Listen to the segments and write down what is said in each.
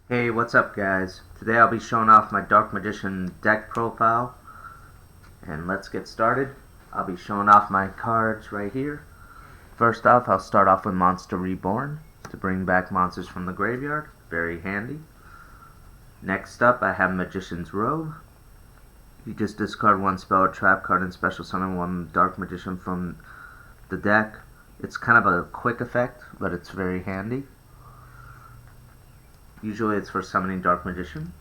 Hey, what's up guys? Today I'll be showing off my Dark Magician deck profile, and let's get started. I'll be showing off my cards right here. First off, I'll start off with Monster Reborn to bring back monsters from the graveyard. Very handy. Next up, I have Magician's Robe. You just discard one spell or trap card and special summon one Dark Magician from the deck. It's kind of a quick effect, but it's very handy. Usually it's for summoning Dark Magician.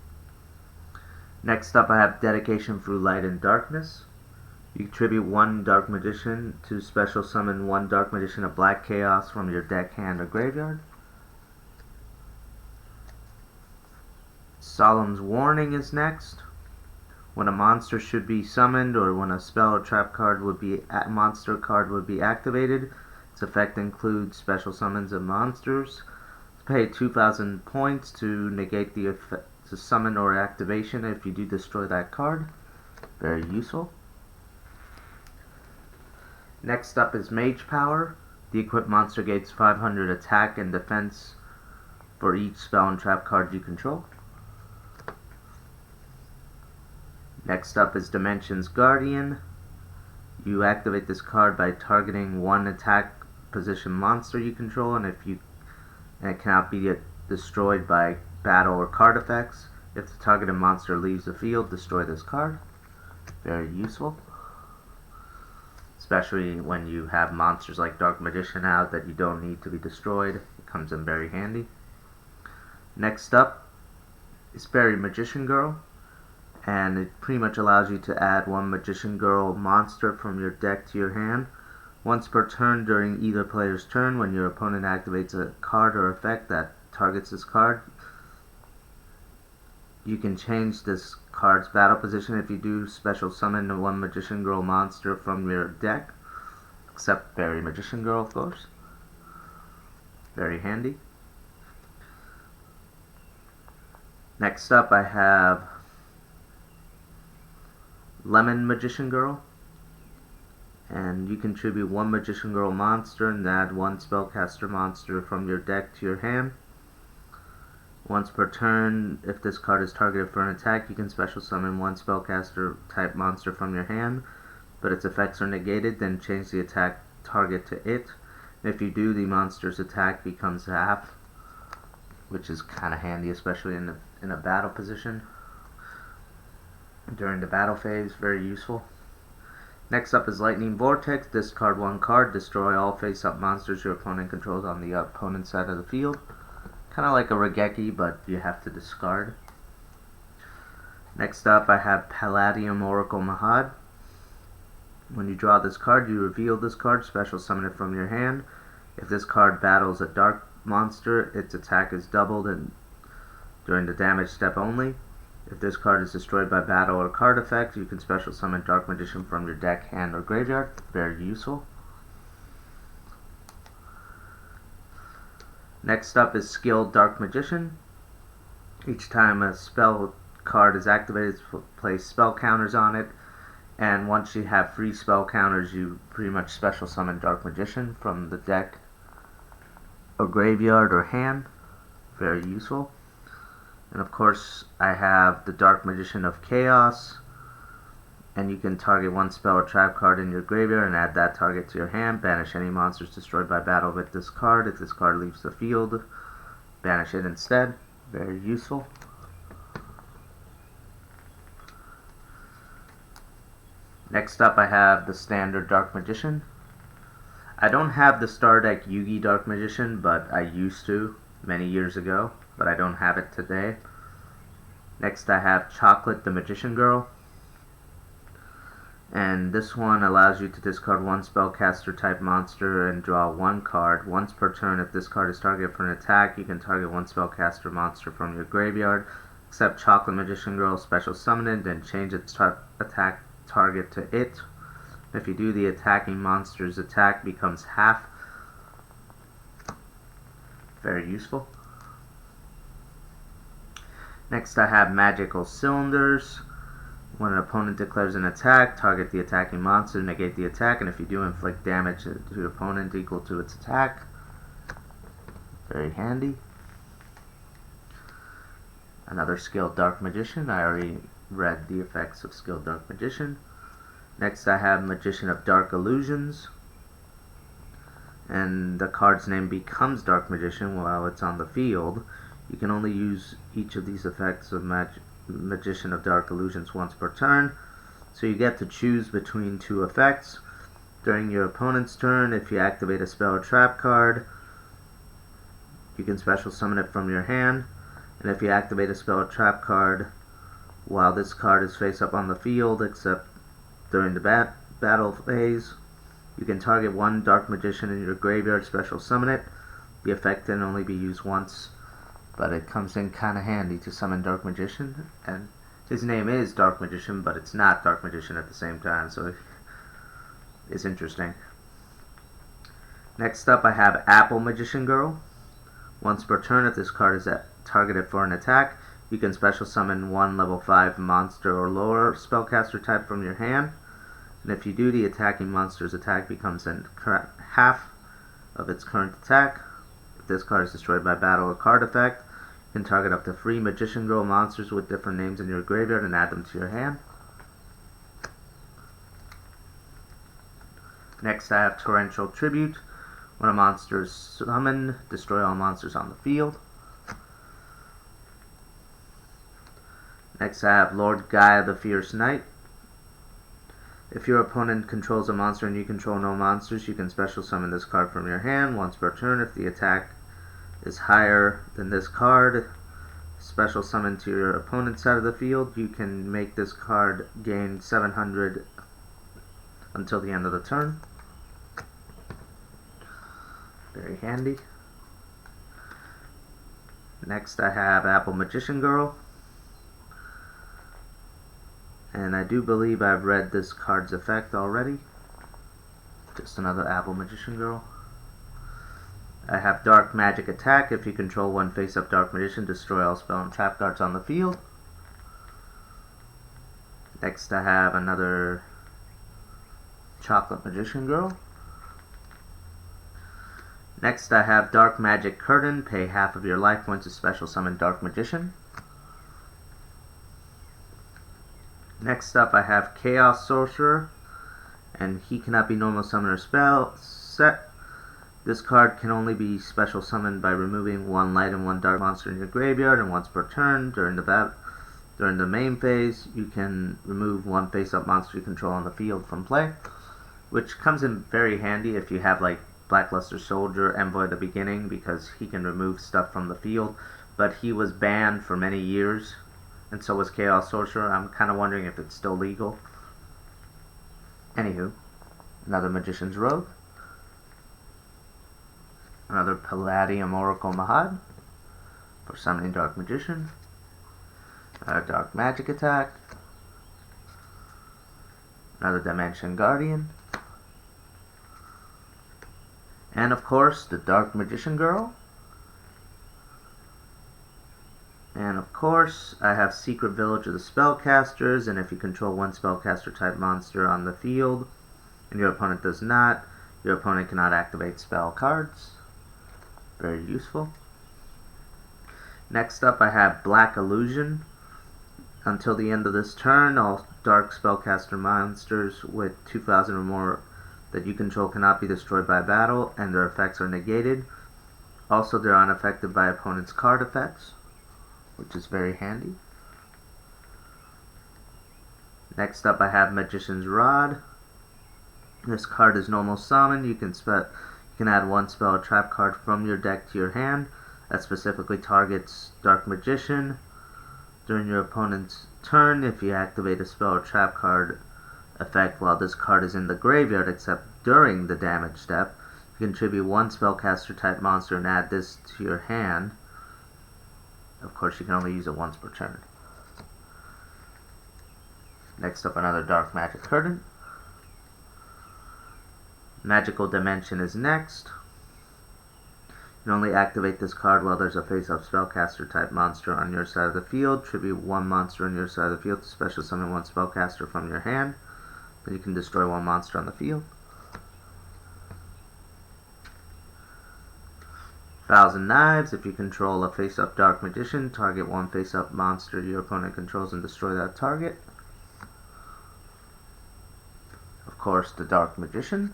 Next up I have Dedication through Light and Darkness. You contribute one Dark Magician to special summon one Dark Magician of Black Chaos from your deck, hand, or graveyard. Solemn's Warning is next. When a monster should be summoned or when a spell or trap card would be monster card would be activated, its effect includes special summons of monsters. Pay 2,000 points to negate the effect, to summon or activation if you do destroy that card. Very useful. Next up is Mage Power. The equipped monster gains 500 attack and defense for each spell and trap card you control. Next up is Dimension's Guardian. You activate this card by targeting one attack position monster you control, and it cannot be destroyed by battle or card effects. If the targeted monster leaves the field, destroy this card. Very useful, especially when you have monsters like Dark Magician out that you don't need to be destroyed. It comes in very handy. Next up is Fairy Magician Girl, and it pretty much allows you to add one Magician Girl monster from your deck to your hand. Once per turn during either player's turn, when your opponent activates a card or effect that targets this card, you can change this card's battle position. If you do, special summon one Magician Girl monster from your deck, except Fairy Magician Girl, of course. Very handy. Next up I have Lemon Magician Girl. And you contribute one Magician Girl monster and add one spellcaster monster from your deck to your hand. Once per turn, if this card is targeted for an attack, you can special summon one spellcaster type monster from your hand, but its effects are negated, then change the attack target to it. If you do, the monster's attack becomes half, which is kind of handy, especially in a battle position. During the battle phase, very useful. Next up is Lightning Vortex. Discard one card, destroy all face-up monsters your opponent controls on the opponent's side of the field. Kind of like a Regeki, but you have to discard. Next up I have Palladium Oracle Mahad. When you draw this card, you reveal this card, special summon it from your hand. If this card battles a dark monster, its attack is doubled and during the damage step only. If this card is destroyed by battle or card effect, you can special summon Dark Magician from your deck, hand, or graveyard. Very useful. Next up is Skilled Dark Magician. Each time a spell card is activated, place spell counters on it, and once you have 3 spell counters, you pretty much special summon Dark Magician from the deck or graveyard or hand. Very useful. And of course I have the Dark Magician of Chaos, and you can target one spell or trap card in your graveyard and add that target to your hand. Banish any monsters destroyed by battle with this card. If this card leaves the field, banish it instead. Very useful. Next up I have the standard Dark Magician. I don't have the Star Deck Yugioh Dark Magician, but I used to many years ago, but I don't have it today. Next I have Chocolate the Magician Girl, and this one allows you to discard one spellcaster type monster and draw one card. Once per turn, if this card is targeted for an attack, you can target one spellcaster monster from your graveyard, except Chocolate Magician Girl, special summon it, then change its attack target to it. If you do, the attacking monster's attack becomes half. Very useful. Next I have Magical Cylinders. When an opponent declares an attack, target the attacking monster, negate the attack, and if you do, inflict damage to your opponent equal to its attack. Very handy. Another skilled Dark Magician. I already read the effects of skilled Dark Magician. Next I have Magician of Dark Illusions, and the card's name becomes Dark Magician while it's on the field. You can only use each of these effects of Magician of Dark Illusions once per turn, so you get to choose between two effects. During your opponent's turn, if you activate a spell or trap card, you can special summon it from your hand, and if you activate a spell or trap card while this card is face up on the field, except during the battle phase, you can target one Dark Magician in your graveyard, special summon it. The effect can only be used once, but it comes in kinda handy to summon Dark Magician, and his name is Dark Magician, but it's not Dark Magician at the same time, so it's interesting. Next up I have Apple Magician Girl. Once per turn, if this card is targeted for an attack, you can special summon one level 5 monster or lower spellcaster type from your hand, and if you do, the attacking monster's attack becomes half of its current attack. If this card is destroyed by battle or card effect, you can target up to 3 Magician Girl monsters with different names in your graveyard and add them to your hand. Next I have Torrential Tribute. When a monster is summoned, destroy all monsters on the field. Next I have Lord Gaia the Fierce Knight. If your opponent controls a monster and you control no monsters, you can special summon this card from your hand once per turn. If the attack is higher than this card, special summon to your opponent's side of the field. You can make this card gain 700 until the end of the turn. Very handy. Next I have Apple Magician Girl, and I do believe I've read this card's effect already. Just another Apple Magician Girl. I have Dark Magic Attack. If you control one face-up Dark Magician, destroy all spell and trap cards on the field. Next I have another Chocolate Magician Girl. Next I have Dark Magic Curtain. Pay half of your life points to special summon Dark Magician. Next up I have Chaos Sorcerer, and he cannot be normal summon or spell set. This card can only be special summoned by removing one light and one dark monster in your graveyard, and once per turn during the main phase, you can remove one face-up monster you control on the field from play, which comes in very handy if you have like Blackluster Soldier, Envoy at the beginning, because he can remove stuff from the field, but he was banned for many years, and so was Chaos Sorcerer. I'm kind of wondering if it's still legal. Anywho, another Magician's Robe. Another Palladium Oracle Mahad for summoning Dark Magician. Dark Magic Attack. Another Dimension Guardian. And of course, the Dark Magician Girl. And of course, I have Secret Village of the Spellcasters, and if you control one spellcaster type monster on the field, and your opponent does not, your opponent cannot activate spell cards. Very useful. Next up I have Black Illusion. Until the end of this turn, all dark spellcaster monsters with 2,000 or more that you control cannot be destroyed by battle, and their effects are negated. Also, they're unaffected by opponent's card effects, which is very handy. Next up I have Magician's Rod. This card is normal summon. You can add one spell or trap card from your deck to your hand that specifically targets Dark Magician. During your opponent's turn, if you activate a spell or trap card effect while this card is in the graveyard, except during the damage step, you contribute one spellcaster type monster and add this to your hand. Of course, you can only use it once per turn. Next up, another Dark Magic Curtain. Magical Dimension is next. You can only activate this card while there's a face-up spellcaster type monster on your side of the field. Tribute one monster on your side of the field to special summon one spellcaster from your hand. Then you can destroy one monster on the field. Thousand Knives. If you control a face-up Dark Magician, target one face-up monster your opponent controls and destroy that target. Of course, the Dark Magician.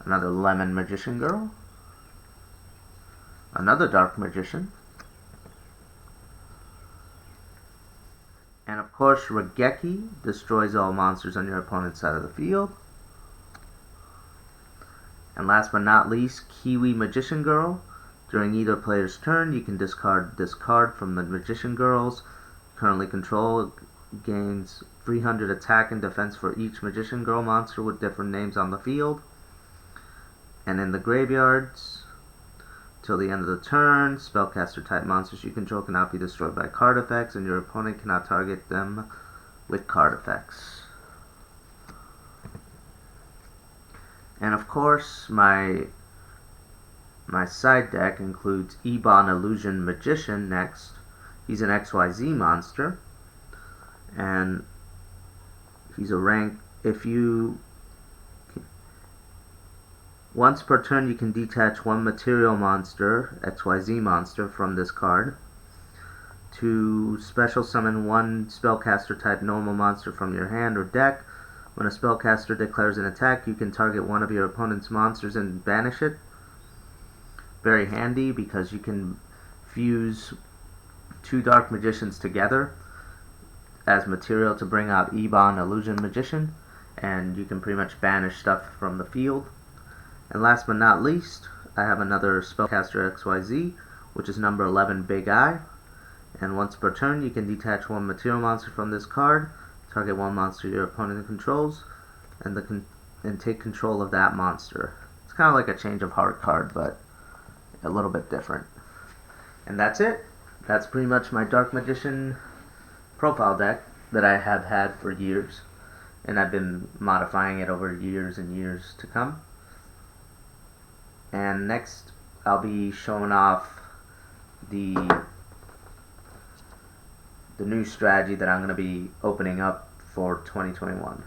Another Lemon Magician Girl. Another Dark Magician. And of course, Regeki destroys all monsters on your opponent's side of the field. And last but not least, Kiwi Magician Girl. During either player's turn, you can discard this card from the Magician Girls currently control. Gains 300 attack and defense for each Magician Girl monster with different names on the field. And in the graveyards, till the end of the turn, spellcaster type monsters you control cannot be destroyed by card effects, and your opponent cannot target them with card effects. And of course, my side deck includes Ebon Illusion Magician next. He's an XYZ monster, and he's a rank. Once per turn, you can detach one material monster, XYZ monster, from this card. To special summon one spellcaster type normal monster from your hand or deck. When a spellcaster declares an attack, you can target one of your opponent's monsters and banish it. Very handy because you can fuse two Dark Magicians together as material to bring out Ebon Illusion Magician, and you can pretty much banish stuff from the field. And last but not least, I have another Spellcaster XYZ, which is number 11, Big Eye. And once per turn, you can detach one material monster from this card, target one monster your opponent controls, and take control of that monster. It's kind of like a Change of Heart card, but a little bit different. And that's it. That's pretty much my Dark Magician profile deck that I have had for years, and I've been modifying it over years and years to come. And next, I'll be showing off the new strategy that I'm going to be opening up for 2021.